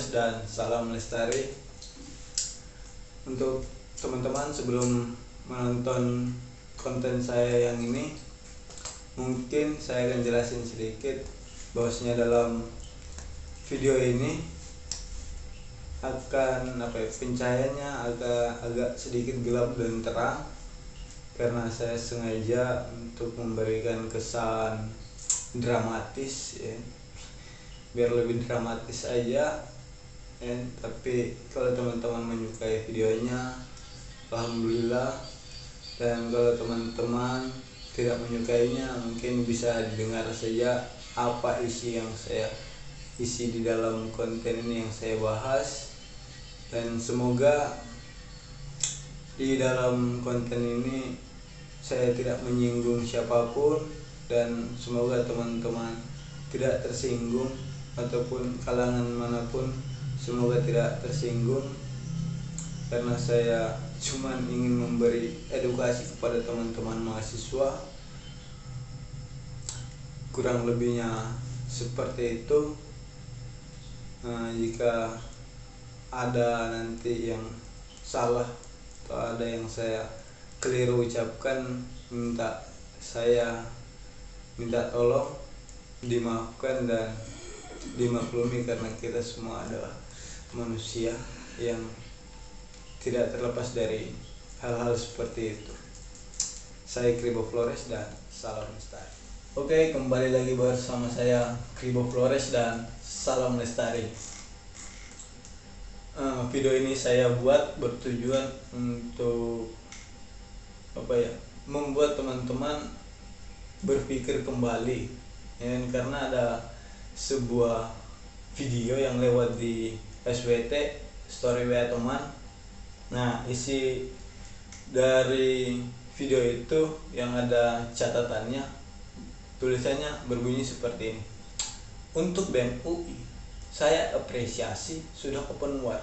Flores dan salam lestari. Untuk teman-teman, sebelum menonton konten saya yang ini, mungkin saya akan jelasin sedikit bahwasanya dalam video ini akan pencahayaannya agak sedikit gelap dan terang, karena saya sengaja untuk memberikan kesan dramatis ya, biar lebih dramatis aja ya. Tapi kalau teman-teman menyukai videonya, alhamdulillah. Dan kalau teman-teman tidak menyukainya, mungkin bisa didengar saja apa isi yang saya isi di dalam konten ini yang saya bahas. Dan semoga di dalam konten ini saya tidak menyinggung siapapun, dan semoga teman-teman tidak tersinggung ataupun kalangan manapun semoga tidak tersinggung, karena saya cuma ingin memberi edukasi kepada teman-teman mahasiswa. Kurang lebihnya seperti itu. Jika ada nanti yang salah atau ada yang saya keliru ucapkan, minta tolong dimaafkan dan dimaklumi, karena kita semua adalah manusia yang tidak terlepas dari hal-hal seperti itu. Saya Kribo Flores dan salam lestari. Oke, kembali lagi bersama saya Kribo Flores dan salam lestari. Video ini saya buat bertujuan untuk membuat teman-teman berpikir kembali ya, karena ada sebuah video yang lewat di SWT, story WA teman. Nah, isi dari video itu yang ada catatannya, tulisannya berbunyi seperti ini: untuk BEM UI saya apresiasi sudah open war,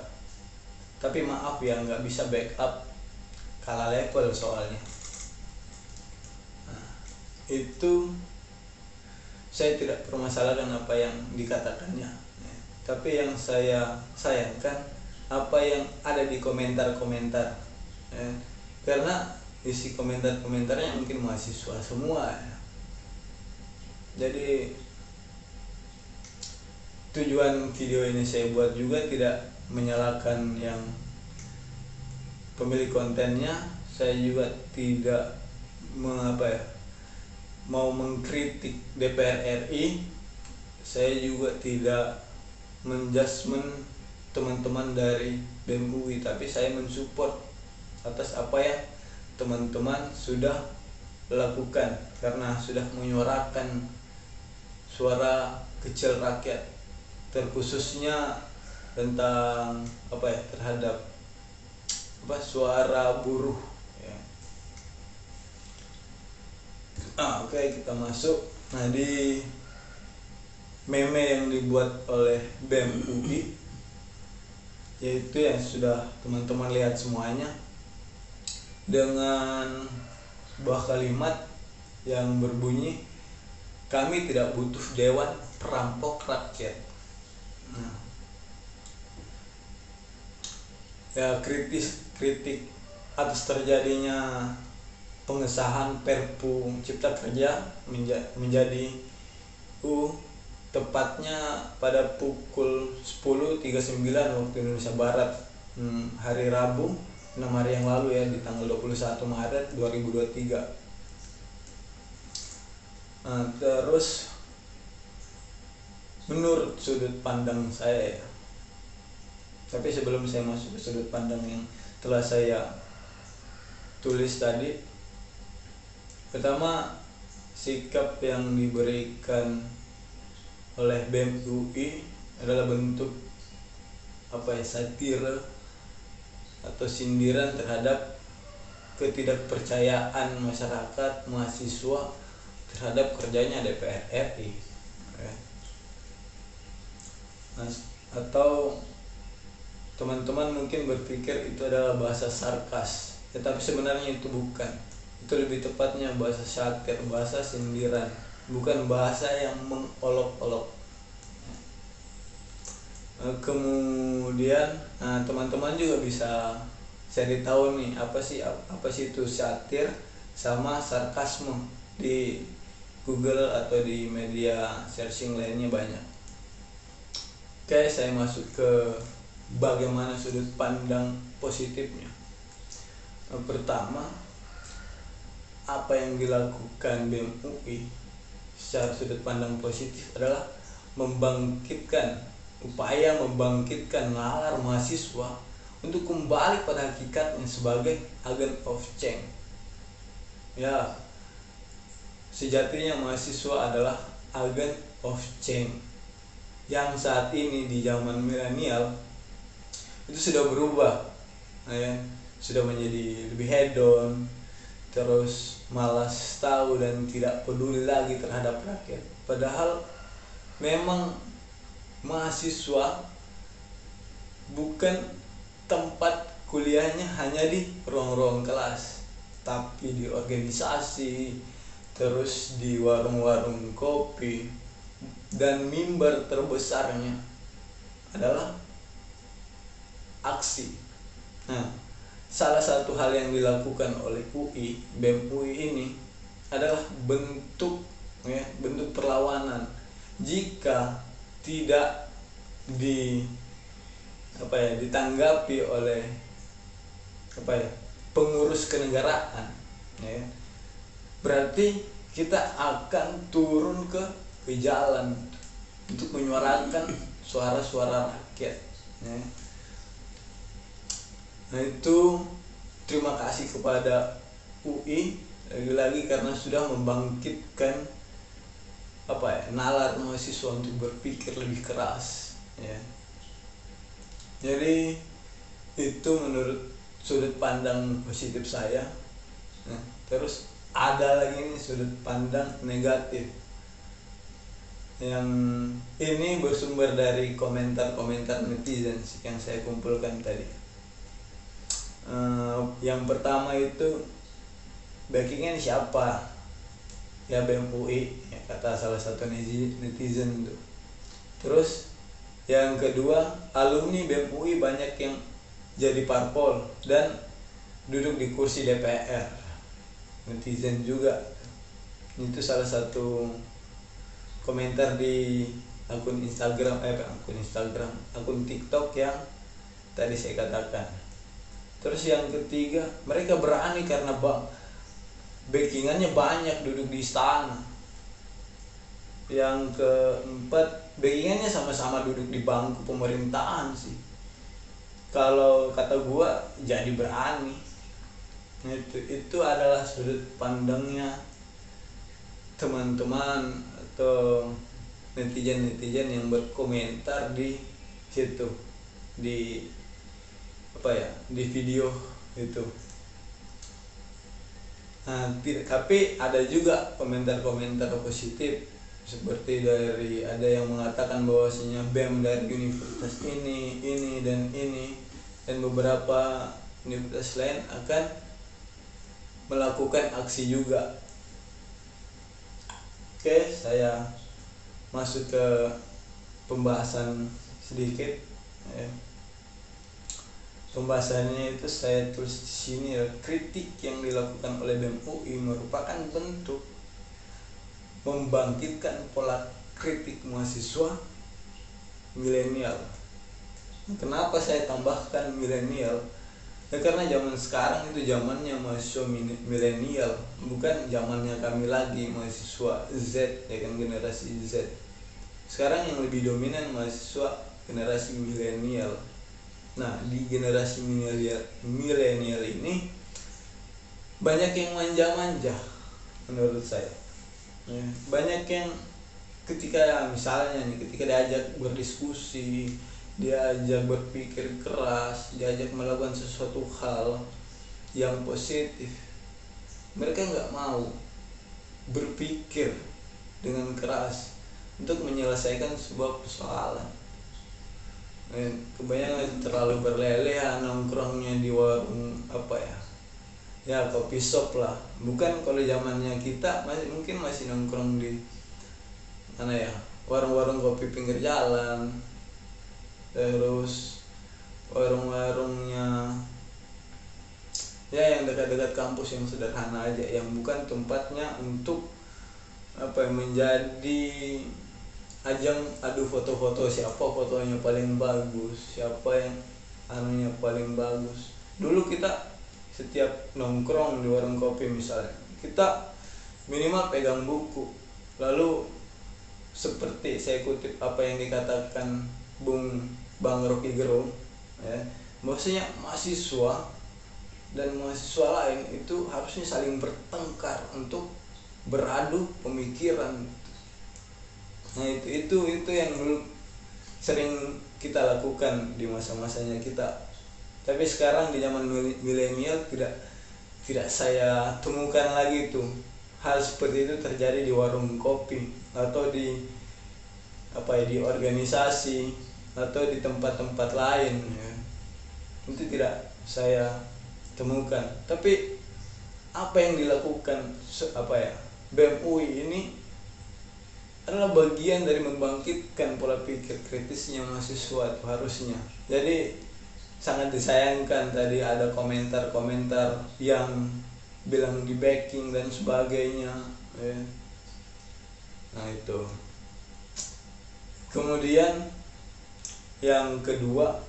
tapi maaf ya nggak bisa backup, kalah level soalnya. Nah, itu saya tidak permasalahkan apa yang dikatakannya ya, tapi yang saya sayangkan apa yang ada di komentar-komentar ya, karena isi komentar-komentarnya mungkin mahasiswa semua ya. Jadi tujuan video ini saya buat juga tidak menyalahkan yang pemilik kontennya. Saya juga tidak mau mengkritik DPR RI. Saya juga tidak menjudgment teman-teman dari BEM UI, tapi saya mensupport atas apa yang teman-teman sudah lakukan, karena sudah menyuarakan suara kecil rakyat, terkhususnya tentang terhadap suara buruh ya. Oke, kita masuk. Nah, di meme yang dibuat oleh BEM UI, yaitu yang sudah teman-teman lihat semuanya, dengan sebuah kalimat yang berbunyi, kami tidak butuh dewan perampok rakyat. Nah, ya, kritik atas terjadinya pengesahan Perpu Cipta Kerja menjadi tepatnya pada pukul 10.39 waktu Indonesia Barat, hari Rabu 6 hari yang lalu ya, di tanggal 21 Maret 2023. Terus menurut sudut pandang saya ya, tapi sebelum saya masuk ke sudut pandang yang telah saya tulis tadi, pertama, sikap yang diberikan oleh BEM UI adalah bentuk satire atau sindiran terhadap ketidakpercayaan masyarakat mahasiswa terhadap kerjanya DPR RI ya. Nah, atau teman-teman mungkin berpikir itu adalah bahasa sarkas, tetapi sebenarnya itu bukan. Itu lebih tepatnya bahasa satir, bahasa sindiran, bukan bahasa yang mengolok-olok. Kemudian teman-teman juga bisa cari tahu nih apa sih itu satir sama sarkasme di Google atau di media searching lainnya banyak. Oke, saya masuk ke bagaimana sudut pandang positifnya. Pertama, apa yang dilakukan BEM UI secara sudut pandang positif adalah upaya membangkitkan nalar mahasiswa untuk kembali pada hakikatnya sebagai agent of change. Ya, sejatinya mahasiswa adalah agent of change yang saat ini di zaman milenial itu sudah berubah, ya, sudah menjadi lebih hedon, terus malas tahu dan tidak peduli lagi terhadap rakyat. Padahal memang mahasiswa bukan tempat kuliahnya hanya di ruang-ruang kelas, tapi di organisasi, terus di warung-warung kopi, dan mimbar terbesarnya adalah aksi. Nah, salah satu hal yang dilakukan oleh BEM UI ini adalah bentuk perlawanan jika tidak ditanggapi oleh pengurus kenegaraan, ya. Berarti kita akan turun ke jalan untuk menyuarakan suara-suara rakyat, ya. Nah, itu terima kasih kepada UI lagi-lagi karena sudah membangkitkan nalar mahasiswa untuk berpikir lebih keras, ya. Jadi itu menurut sudut pandang positif saya. Nah, terus ada lagi nih sudut pandang negatif yang ini bersumber dari komentar-komentar netizen yang saya kumpulkan tadi. Yang pertama itu backingnya siapa? Ya BEM UI, ya, kata salah satu netizen itu. Terus yang kedua, alumni BEM UI banyak yang jadi parpol dan duduk di kursi DPR. Netizen juga. Itu salah satu komentar di akun TikTok yang tadi saya katakan. Terus yang ketiga, mereka berani karena backingannya banyak, duduk di istana. Yang keempat, backingannya sama-sama duduk di bangku pemerintahan sih. Kalau kata gua jadi berani. Itu adalah sudut pandangnya teman-teman atau netizen yang berkomentar di situ, di video itu. Nah, tapi ada juga komentar-komentar positif, seperti ada yang mengatakan bahwasanya BEM dari universitas ini dan beberapa universitas lain akan melakukan aksi juga. Oke, saya masuk ke pembahasan sedikit, ya. Pembahasannya itu saya tulis di sini, ya. Kritik yang dilakukan oleh BEM UI merupakan bentuk membangkitkan pola kritik mahasiswa milenial. Kenapa saya tambahkan milenial? Ya karena zaman sekarang itu zamannya mahasiswa milenial, bukan zamannya kami lagi mahasiswa Z, ya kan, generasi Z. Sekarang yang lebih dominan mahasiswa generasi milenial. Nah, di generasi milenial ini banyak yang manja-manja menurut saya. Ya, banyak yang ketika diajak berdiskusi, diajak berpikir keras, diajak melakukan sesuatu hal yang positif, mereka nggak mau berpikir dengan keras untuk menyelesaikan sebuah persoalan. Kebanyakan terlalu berlelehan nongkrongnya di warung kopi shop lah. Bukan kalau zamannya kita masih nongkrong di warung-warung kopi pinggir jalan, terus warung-warungnya ya yang dekat-dekat kampus yang sederhana aja, yang bukan tempatnya untuk menjadi ajang adu foto-foto, siapa fotonya paling bagus, siapa yang anunya paling bagus. Dulu kita setiap nongkrong di warung kopi misalnya, kita minimal pegang buku, lalu seperti saya kutip apa yang dikatakan Bang Rocky Gerung, ya, bahwasanya mahasiswa dan mahasiswa lain itu harusnya saling bertengkar untuk beradu pemikiran. Nah itu yang dulu sering kita lakukan di masa-masanya kita. Tapi sekarang di zaman milenial tidak saya temukan lagi tuh hal seperti itu terjadi di warung kopi atau di di organisasi atau di tempat-tempat lain, ya. Itu tidak saya temukan. Tapi apa yang dilakukan BEM UI ini adalah bagian dari membangkitkan pola pikir kritisnya mahasiswa itu harusnya. Jadi sangat disayangkan tadi ada komentar-komentar yang bilang di backing dan sebagainya, ya. Nah itu. Kemudian yang kedua,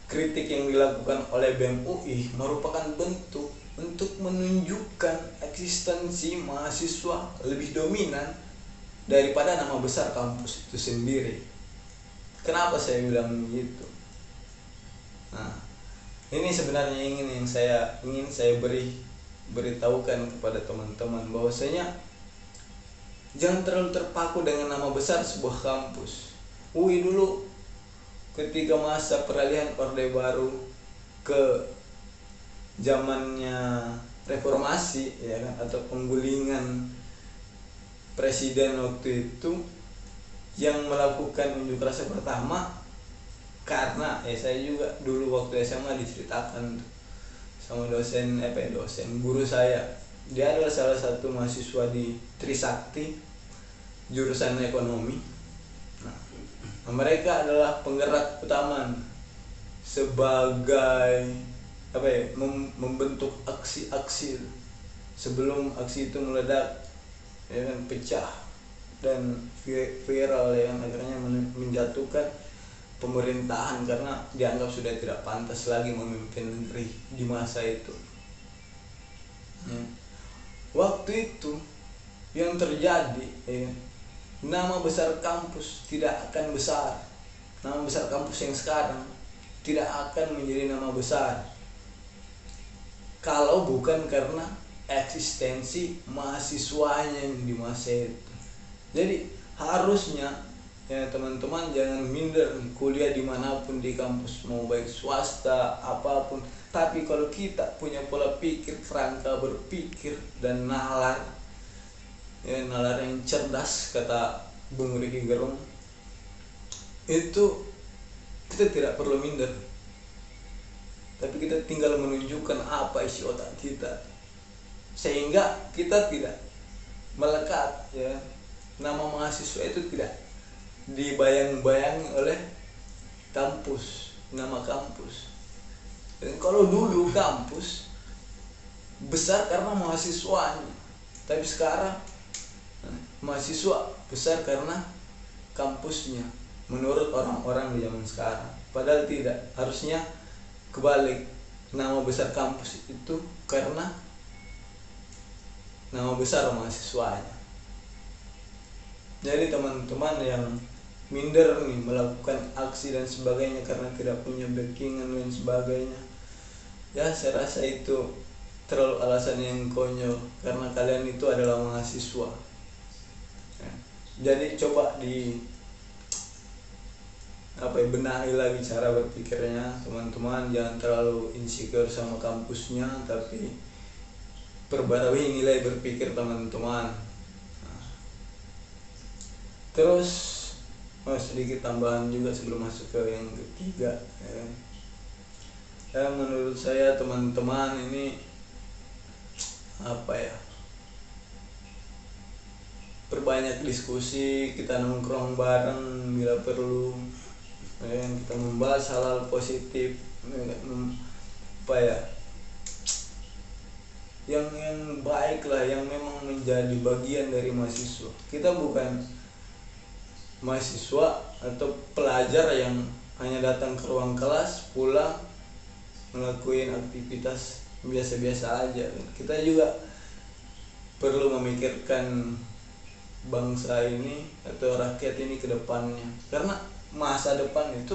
kritik yang dilakukan oleh BEM UI merupakan bentuk untuk menunjukkan eksistensi mahasiswa lebih dominan daripada nama besar kampus itu sendiri. Kenapa saya bilang begitu? Nah, ini sebenarnya ingin saya beritahukan kepada teman-teman bahwasanya jangan terlalu terpaku dengan nama besar sebuah kampus. UI dulu ketika masa peralihan Orde Baru ke zamannya reformasi, ya kan, atau penggulingan presiden waktu itu, yang melakukan unjuk rasa pertama karena saya juga dulu waktu SMA diceritakan sama dosen guru saya, dia adalah salah satu mahasiswa di Trisakti jurusan ekonomi. Nah, mereka adalah penggerak utama sebagai membentuk aksi-aksi sebelum aksi itu meledak, ya kan, pecah dan viral, ya kan, akhirnya menjatuhkan pemerintahan karena dianggap sudah tidak pantas lagi memimpin negeri di masa itu. Waktu itu yang terjadi, ya, nama besar kampus tidak akan besar. Nama besar kampus yang sekarang tidak akan menjadi nama besar kalau bukan karena eksistensi mahasiswanya di masa itu. Jadi harusnya, ya teman-teman, jangan minder kuliah dimanapun di kampus, mau baik swasta apapun. Tapi kalau kita punya pola pikir, kerangka berpikir dan nalar yang cerdas, kata Bung Rocky Gerung, itu kita tidak perlu minder, tapi kita tinggal menunjukkan apa isi otak kita sehingga kita tidak melekat, ya, nama mahasiswa itu tidak dibayang-bayangi oleh kampus, nama kampus. Dan kalau dulu kampus besar karena mahasiswanya, tapi sekarang mahasiswa besar karena kampusnya menurut orang-orang di zaman sekarang. Padahal tidak, harusnya kebalik, nama besar kampus itu karena nama besar mahasiswanya. Jadi teman-teman yang minder nih melakukan aksi dan sebagainya karena tidak punya backingan dan sebagainya, ya saya rasa itu terlalu alasan yang konyol karena kalian itu adalah mahasiswa. Jadi coba benahi lagi cara berpikirnya teman-teman, jangan terlalu insecure sama kampusnya, tapi perbarui nilai berpikir teman-teman. Terus sedikit tambahan juga sebelum masuk ke yang ketiga, ya menurut saya teman-teman ini perbanyak diskusi, kita nongkrong bareng bila perlu, kita membahas hal-hal positif, apa ya, yang baik lah, yang memang menjadi bagian dari mahasiswa. Kita bukan mahasiswa atau pelajar yang hanya datang ke ruang kelas, pulang, ngelakuin aktivitas biasa-biasa aja. Kita juga perlu memikirkan bangsa ini atau rakyat ini ke depannya, karena masa depan itu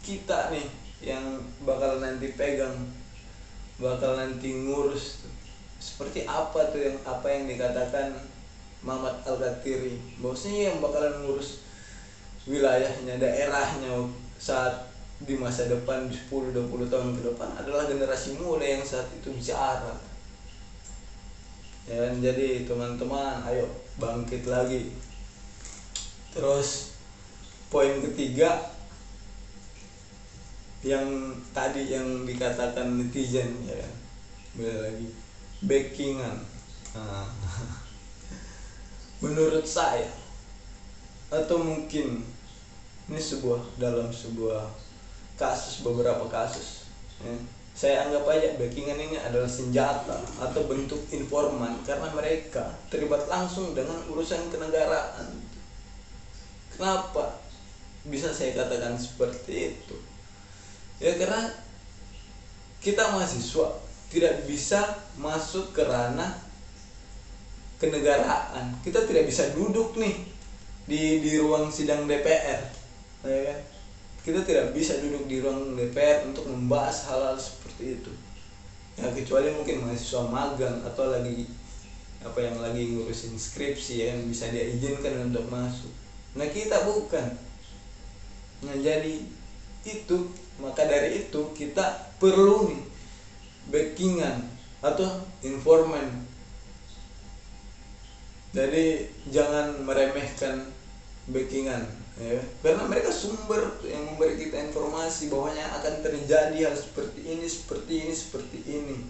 kita nih yang bakal nanti pegang, bakal nanti ngurus. Seperti apa tuh apa yang dikatakan Muhammad Al-Gatiri, bahwasanya yang bakalan ngurus wilayahnya, daerahnya saat di masa depan 10-20 tahun ke depan adalah generasi muda yang saat itu bicara. Ya, jadi teman-teman, ayo bangkit lagi. Terus poin ketiga yang tadi yang dikatakan netizen, ya kan, balik lagi backingan. Menurut saya, atau mungkin ini dalam sebuah kasus, beberapa kasus, ya, saya anggap aja backingan ini adalah senjata atau bentuk informan, karena mereka terlibat langsung dengan urusan kenegaraan. Kenapa bisa saya katakan seperti itu? Ya karena kita mahasiswa tidak bisa masuk ke ranah kenegaraan. Kita tidak bisa duduk nih di ruang sidang DPR, ya kan? Kita tidak bisa duduk di ruang DPR untuk membahas hal-hal seperti itu. Ya kecuali mungkin mahasiswa magang atau lagi ngurusin skripsi, yang bisa dia izinkan untuk masuk. Nah kita bukan. Nah jadi itu, maka dari itu kita perlu nih backingan atau informan. Jadi jangan meremehkan backingan, ya, karena mereka sumber yang memberi kita informasi bahwanya akan terjadi hal seperti ini.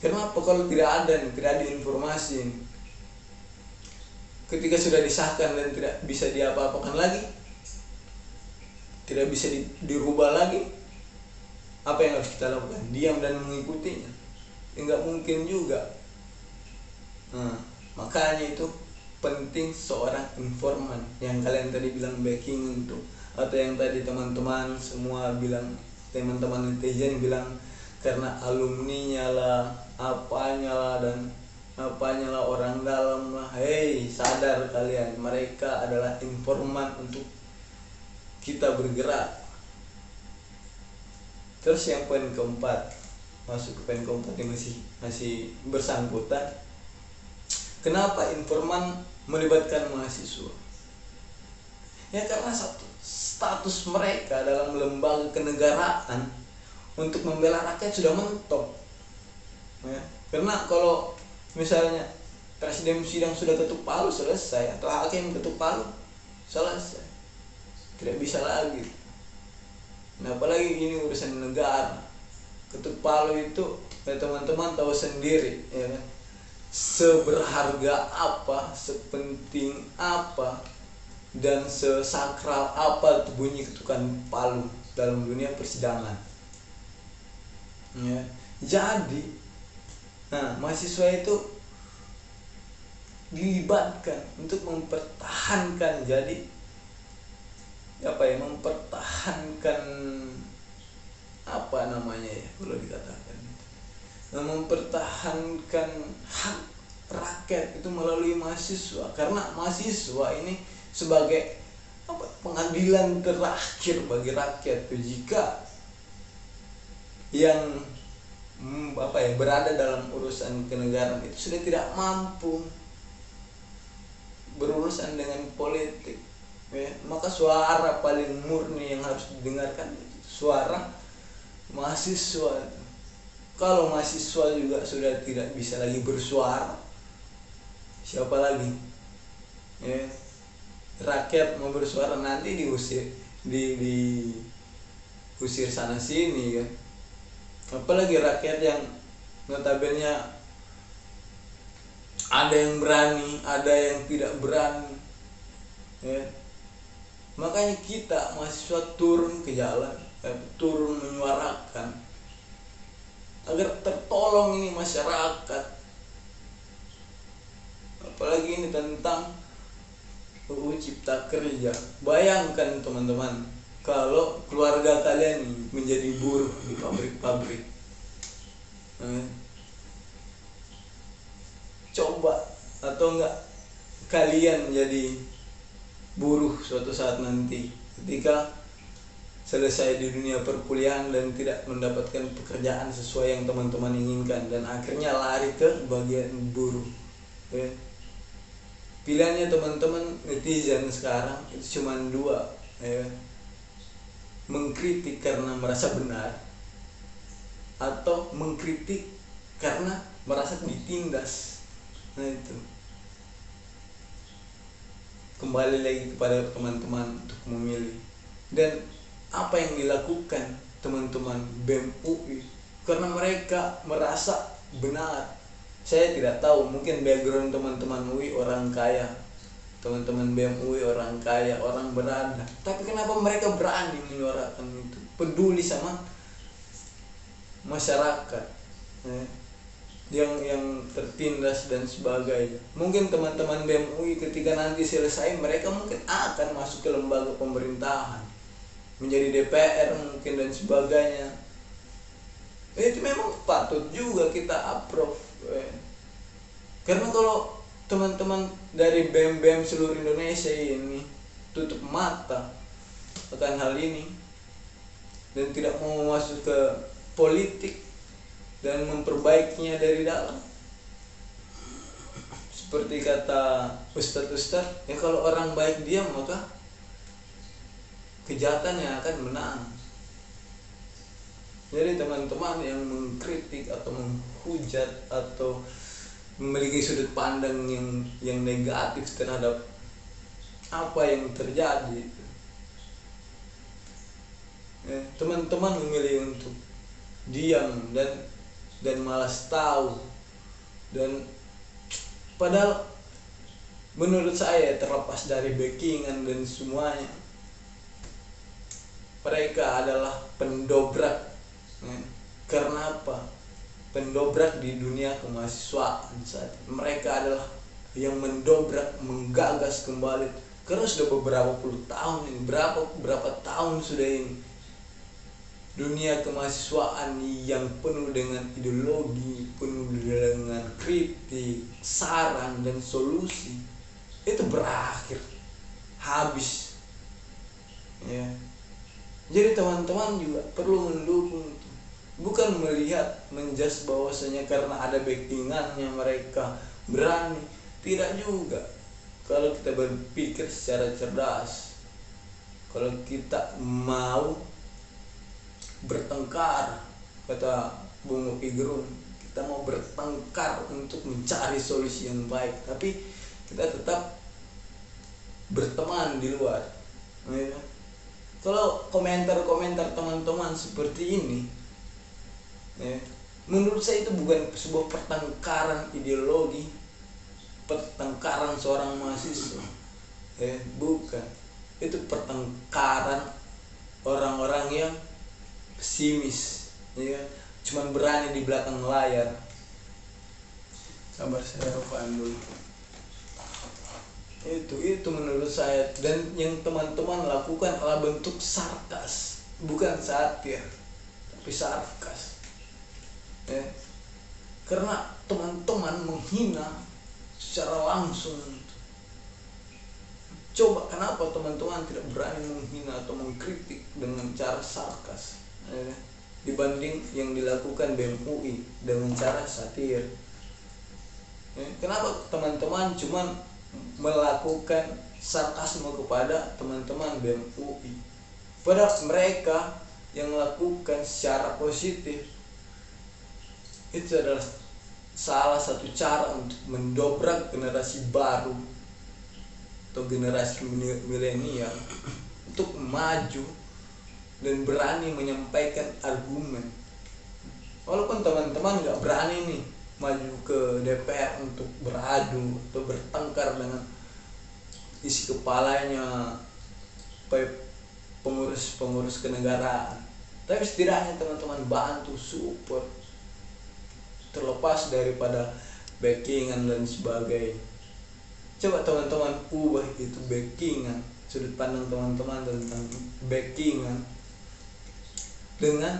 Kenapa? Kalau tidak ada informasi, ketika sudah disahkan dan tidak bisa diapa-apakan lagi, tidak bisa dirubah lagi, apa yang harus kita lakukan? Diam dan mengikutinya? Enggak mungkin juga. Nah, makanya itu penting seorang informan, yang kalian tadi bilang backing itu, atau yang tadi teman-teman semua bilang, teman-teman netizen bilang karena alumninya lah, apanya lah, dan apanya lah, orang dalam lah. Hei, sadar kalian, mereka adalah informan untuk kita bergerak. Terus yang poin keempat, masuk ke poin keempat yang masih bersangkutan. Kenapa informan melibatkan mahasiswa? Ya karena satu, status mereka dalam lembaga kenegaraan untuk membela rakyat sudah mentok, ya. Karena kalau misalnya presiden sidang sudah ketuk palu, selesai, atau hakim ketuk palu, selesai, tidak bisa lagi. Nah apalagi ini urusan negara, ketuk palu itu, ya teman-teman tahu sendiri, ya kan, seberharga apa, sepenting apa, dan sesakral apa bunyi ketukan palu dalam dunia persidangan, ya. Jadi mahasiswa itu dilibatkan untuk mempertahankan, jadi mempertahankan apa namanya ya, kalau dikatakan mempertahankan hak rakyat itu melalui mahasiswa. Karena mahasiswa ini sebagai pengadilan terakhir bagi rakyat. Jika yang berada dalam urusan kenegaraan itu sudah tidak mampu berurusan dengan politik, ya, maka suara paling murni yang harus didengarkan itu suara mahasiswa. Kalau mahasiswa juga sudah tidak bisa lagi bersuara, siapa lagi? Ya, rakyat mau bersuara nanti diusir sana sini, kan. Apalagi rakyat yang notabene ada yang berani, ada yang tidak berani, ya. Makanya kita mahasiswa turun ke jalan, turun menyuarakan agar tertolong ini masyarakat. Apalagi ini tentang UU Cipta Kerja. Bayangkan teman-teman, kalau keluarga kalian nih menjadi buruh di pabrik-pabrik, coba atau enggak kalian menjadi buruh suatu saat nanti ketika selesai di dunia perkuliahan dan tidak mendapatkan pekerjaan sesuai yang teman-teman inginkan dan akhirnya lari ke bagian buruh, ya. Pilihannya teman-teman netizen sekarang itu cuma dua, ya. Mengkritik karena merasa benar atau mengkritik karena merasa ditindas. Nah itu kembali lagi kepada teman-teman untuk memilih. Dan apa yang dilakukan teman-teman BEM UI karena mereka merasa benar. Saya tidak tahu, mungkin background teman-teman UI orang kaya, teman-teman BEM UI orang kaya, orang berada, tapi kenapa mereka berani menyuarakan itu, peduli sama masyarakat, ya, yang tertindas dan sebagainya. Mungkin teman-teman BEM UI ketika nanti selesai mereka mungkin akan masuk ke lembaga pemerintahan, menjadi DPR mungkin dan sebagainya. Itu memang patut juga kita approve, karena kalau teman-teman dari BEM-BEM seluruh Indonesia ini tutup mata akan hal ini dan tidak mau masuk ke politik dan memperbaikinya dari dalam, seperti kata ustadz-ustadz, ya kalau orang baik diam maka kejahatan yang akan menang. Jadi teman-teman yang mengkritik atau menghujat atau memiliki sudut pandang yang negatif terhadap apa yang terjadi, ya, teman-teman memilih untuk diam dan malas tahu, dan padahal menurut saya terlepas dari backingan dan semuanya, mereka adalah pendobrak. Karena apa? Pendobrak di dunia kemahasiswaan saat ini. Mereka adalah yang mendobrak, menggagas kembali, karena sudah beberapa puluh tahun ini, berapa tahun sudah ini dunia kemahasiswaan yang penuh dengan ideologi, penuh dengan kritik, saran dan solusi itu berakhir habis, ya. Jadi teman-teman juga perlu mendukung, bukan melihat menjudge bahwasanya karena ada backingannya mereka berani. Tidak juga. Kalau kita berpikir secara cerdas, kalau kita mau bertengkar, kata Bung Rocky Gerung, kita mau bertengkar untuk mencari solusi yang baik, tapi kita tetap berteman di luar, ya. Kalau komentar-komentar teman-teman seperti ini, ya, menurut saya itu bukan sebuah pertengkaran ideologi, pertengkaran seorang mahasiswa, ya, bukan. Itu pertengkaran orang-orang yang pesimis, ya, cuman berani di belakang layar. Sabar, saya rupaan dulu. Itu menurut saya, dan yang teman-teman lakukan adalah bentuk sarkas, bukan satir, tapi sarkas, ya. Karena teman-teman menghina secara langsung. Coba kenapa teman-teman tidak berani menghina atau mengkritik dengan cara sarkas, ya, dibanding yang dilakukan BEM UI dengan cara satir, ya. Kenapa teman-teman cuma melakukan sarkasme kepada teman-teman BEM UI, padahal mereka yang melakukan secara positif? Itu adalah salah satu cara untuk mendobrak generasi baru atau generasi milenial untuk maju dan berani menyampaikan argumen. Walaupun teman-teman gak berani nih maju ke DPR untuk beradu atau bertengkar dengan isi kepalanya pengurus-pengurus kenegaraan. Tapi setidaknya teman-teman bantu support, terlepas daripada backingan dan sebagainya. Coba teman-teman ubah itu backingan, sudut pandang teman-teman tentang backingan dengan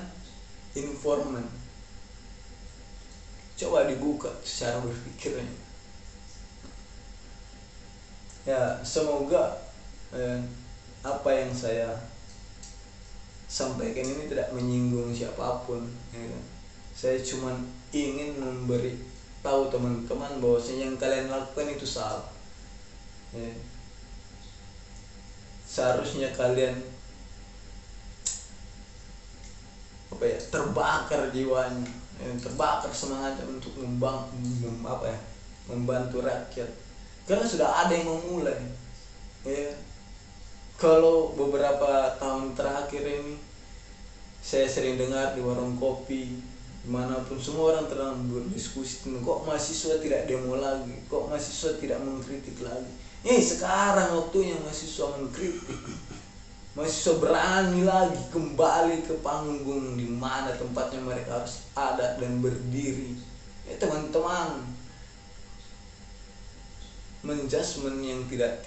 informan. Coba dibuka secara berpikirnya. Ya, semoga apa yang saya sampaikan ini tidak menyinggung siapapun, ya kan? Saya cuma ingin memberi tahu teman-teman bahwasanya yang kalian lakukan itu salah, ya. Seharusnya kalian terbakar jiwanya, ya, terbakar semangatnya untuk membantu rakyat, karena sudah ada yang memulai, ya. Kalau beberapa tahun terakhir ini saya sering dengar di warung kopi dimanapun, semua orang terang berdiskusi tentang kok mahasiswa tidak demo lagi, kok mahasiswa tidak mengkritik lagi. Sekarang waktunya mahasiswa mengkritik. Mahasiswa berani lagi kembali ke panggung di mana tempatnya mereka harus ada dan berdiri. Teman-teman, menjudgment yang tidak.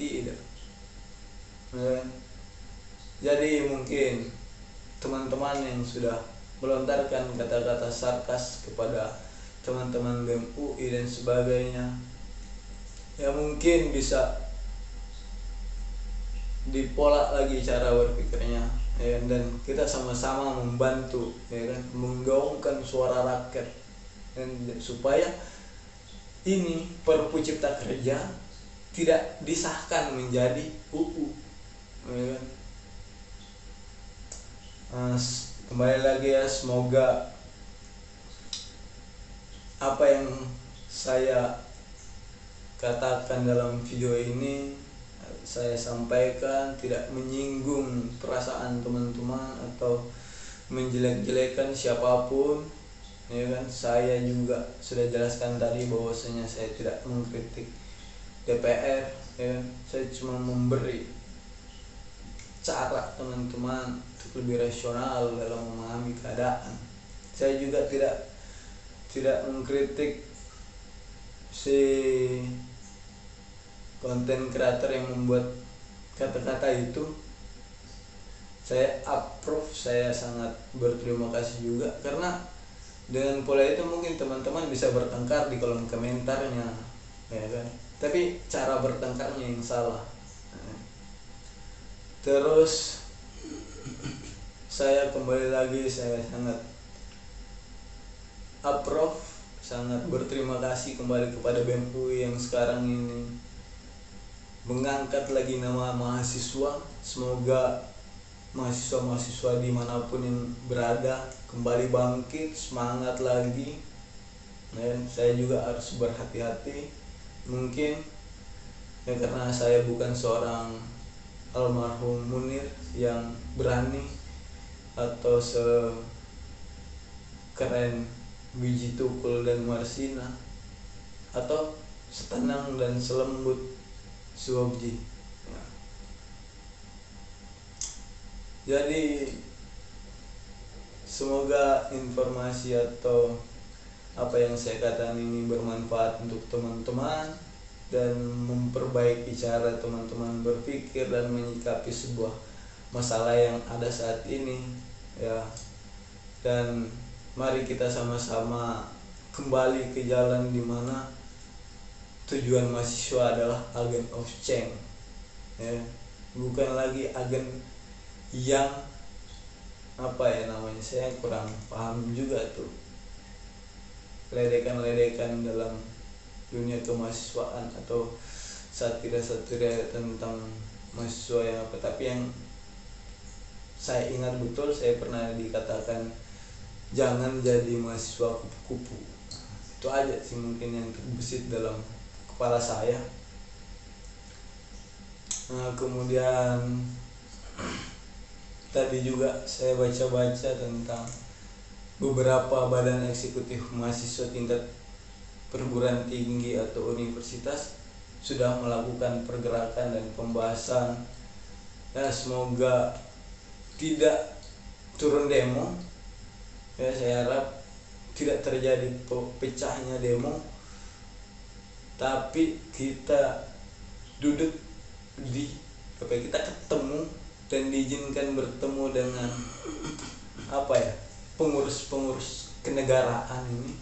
Jadi mungkin teman-teman yang sudah melontarkan kata-kata sarkas kepada teman-teman BEM UI dan sebagainya, ya mungkin bisa dipola lagi cara berpikirnya, ya, dan kita sama-sama membantu, ya kan, menggaungkan suara rakyat, dan supaya ini Perpu Cipta Kerja tidak disahkan menjadi UU, ya kan. Kembali lagi ya, semoga apa yang saya katakan dalam video ini saya sampaikan tidak menyinggung perasaan teman-teman atau menjelek-jelekan siapapun, ya kan. Saya juga sudah jelaskan tadi bahwasanya saya tidak mengkritik DPR, ya kan. Saya cuma memberi cara teman-teman untuk lebih rasional dalam memahami keadaan. Saya juga tidak mengkritik si konten kreator yang membuat kata-kata itu. Saya approve, saya sangat berterima kasih juga, karena dengan pola itu mungkin teman-teman bisa bertengkar di kolom komentarnya, ya kan. Tapi cara bertengkarnya yang salah. Terus saya kembali lagi, saya sangat approve, sangat berterima kasih kembali kepada BEM UI yang sekarang ini mengangkat lagi nama mahasiswa. Semoga mahasiswa-mahasiswa dimanapun yang berada kembali bangkit, semangat lagi. Dan saya juga harus berhati-hati, mungkin ya, karena saya bukan seorang almarhum Munir yang berani atau sekeren Biji Tukul dan Marsina, atau setenang dan selembut Suobji. Jadi semoga informasi atau apa yang saya katakan ini bermanfaat untuk teman-teman dan memperbaiki cara teman-teman berpikir dan menyikapi sebuah masalah yang ada saat ini, ya. Dan mari kita sama-sama kembali ke jalan di mana tujuan mahasiswa adalah agent of change, ya. Bukan lagi agen yang saya kurang paham juga tuh, ledekan dalam dunia kemahasiswaan atau satira-satira tentang mahasiswa yang tapi yang saya ingat betul, saya pernah dikatakan jangan jadi mahasiswa kupu-kupu. Itu aja sih mungkin yang terbesit dalam kepala saya. Kemudian tadi juga saya baca-baca tentang beberapa badan eksekutif mahasiswa tingkat perguruan tinggi atau universitas sudah melakukan pergerakan dan pembahasan. Ya, semoga tidak turun demo. Ya, saya harap tidak terjadi pecahnya demo, tapi kita duduk kita ketemu dan diizinkan bertemu dengan pengurus-pengurus kenegaraan ini,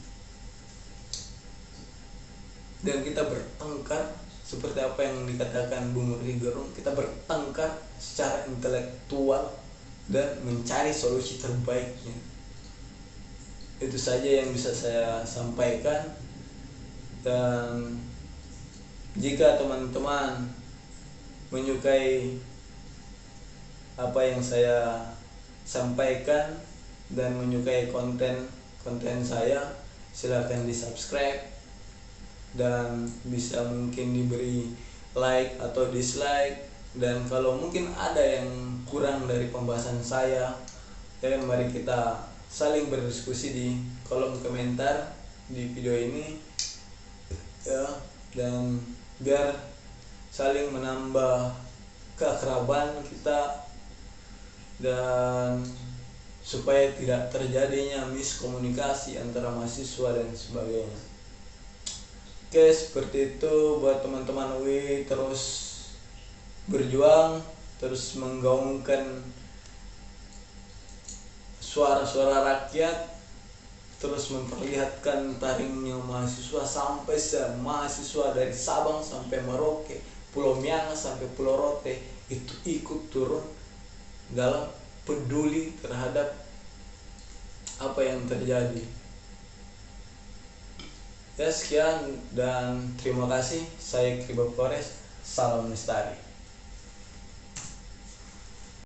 dan kita bertengkar seperti apa yang dikatakan Bung Roky Gerung. Kita bertengkar secara intelektual dan mencari solusi terbaiknya. Itu saja yang bisa saya sampaikan, dan jika teman-teman menyukai apa yang saya sampaikan dan menyukai konten saya, silakan di-subscribe dan bisa mungkin diberi like atau dislike. Dan kalau mungkin ada yang kurang dari pembahasan saya, ya mari kita saling berdiskusi di kolom komentar di video ini, ya, dan biar saling menambah keakraban kita dan supaya tidak terjadinya miskomunikasi antara mahasiswa dan sebagainya. Oke, seperti itu buat teman-teman UI, terus berjuang, terus menggaungkan suara-suara rakyat, terus memperlihatkan taringnya mahasiswa sampai mahasiswa dari Sabang sampai Merauke, Pulau Miangas sampai Pulau Rote itu ikut turun dalam peduli terhadap apa yang terjadi. Ya, sekian dan terima kasih. Saya Kribo Flores, salam lestari.